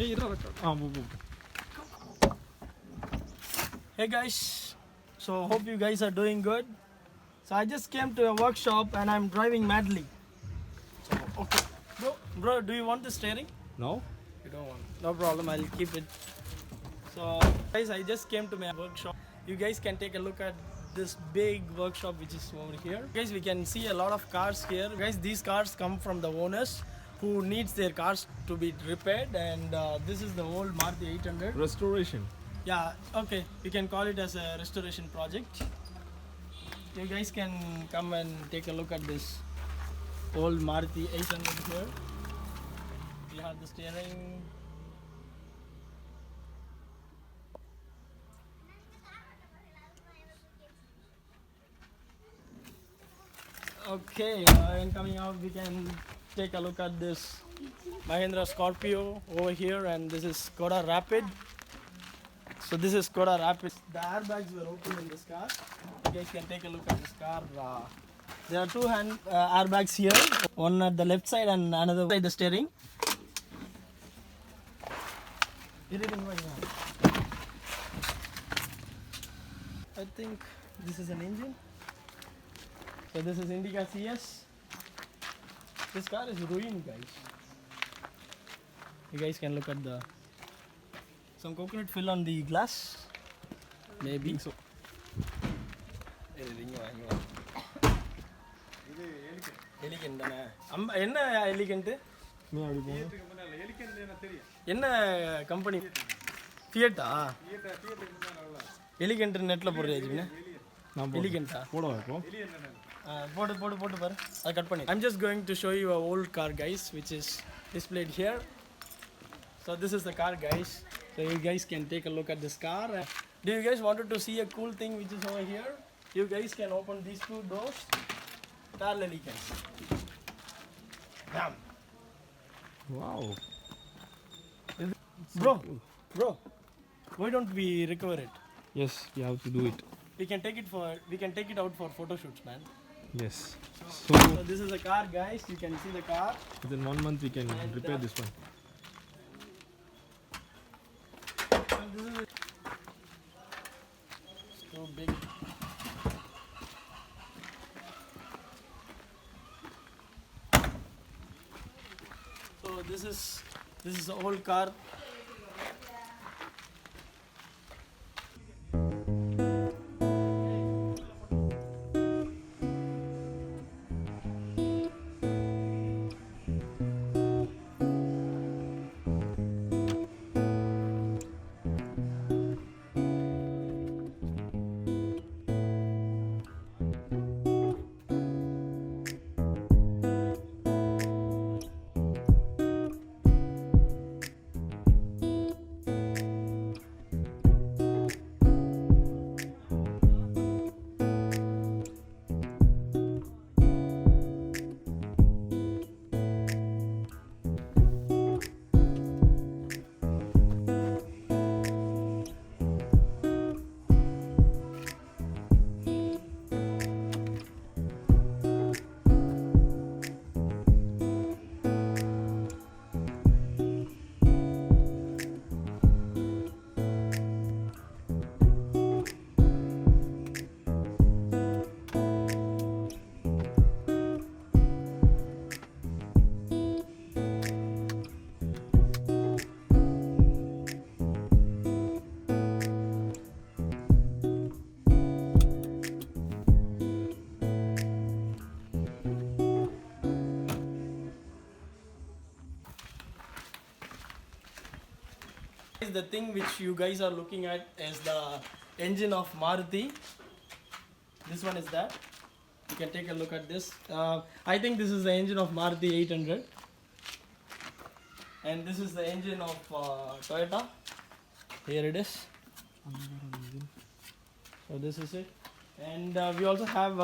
Hey guys, so hope you guys are doing good. So I just came to a workshop and I'm driving madly. So okay, bro, do you want the steering? No? You don't want. No problem, I'll keep it. So guys, I just came to my workshop. You guys can take a look at this big workshop which is over here. Guys, we can see a lot of cars here. Guys, these cars come from the owners who needs their cars to be repaired, and this is the old Maruti 800. Restoration. Yeah, okay, we can call it as a restoration project. You guys can come and take a look at this old Maruti 800 here. We have the steering. Okay, and coming out we can take a look at this Mahindra Scorpio over here, and this is Skoda Rapid. So this is Skoda Rapid. The airbags were open in this car. You guys can take a look at this car. There are two airbags here, one at the left side and another side the steering. I think this is an engine. So this is Indica CS. This car is ruined, guys. You guys can look at some coconut fill on the glass. Maybe so. Elegant என்ன elegant நீ அப்படி போ. என்ன company ஃபியட்டா elegant நெட்ல போடுறியா ஜிம்னா நான் எலிகண்டா போடவா இப்போ? போட்டு பாரு அதை கட் பண்ணி I'm just going to show you a old car, guys, which is displayed here. So this is the car, guys. So you guys can take a look at this car. Do you guys wanted to see a cool thing which is over here? You guys can open these two doors parallelly, guys. Damn. Wow. Bro, why don't we recover it? Yes, you have to do it. We can take it out for photo shoots, man. Yes. So this is the car, guys. You can see the car. Within 1 month we can repair this one. This is so big. So this is the old car. The thing which you guys are looking at is the engine of Maruti. This one is that. You can take a look at this. I think this is the engine of Maruti 800, and this is the engine of Toyota. Here it is. So this is it, and we also have.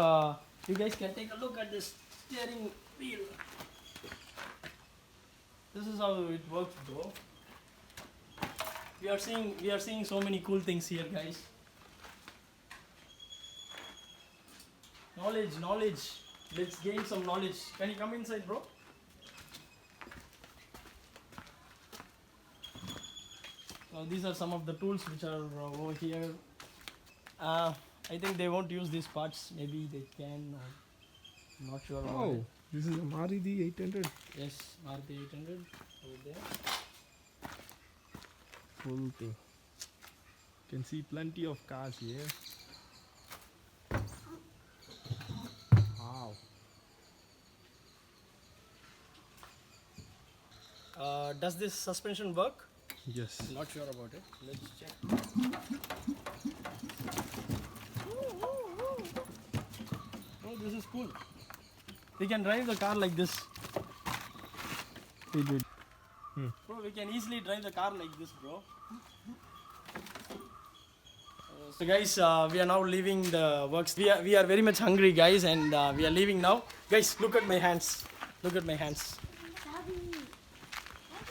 You guys can take a look at this steering wheel. This is how it works, bro. We are seeing so many cool things here, guys. Knowledge. Let's gain some knowledge. Can you come inside, bro? So these are some of the tools which are over here. I think they won't use these parts. Maybe they can. Or I'm not sure about Oh, it. this is a Maruti 800. Yes, Maruti 800 over there. Full thing. Can see plenty of cars here. Wow. Does this suspension work? Yes. Not sure about it. Let's check. Oh, this is cool. We can drive the car like this. It did. Bro, we can easily drive the car like this, bro. So guys, we are now leaving the works. We are very much hungry, guys, and we are leaving now. Guys, look at my hands. Look at my hands.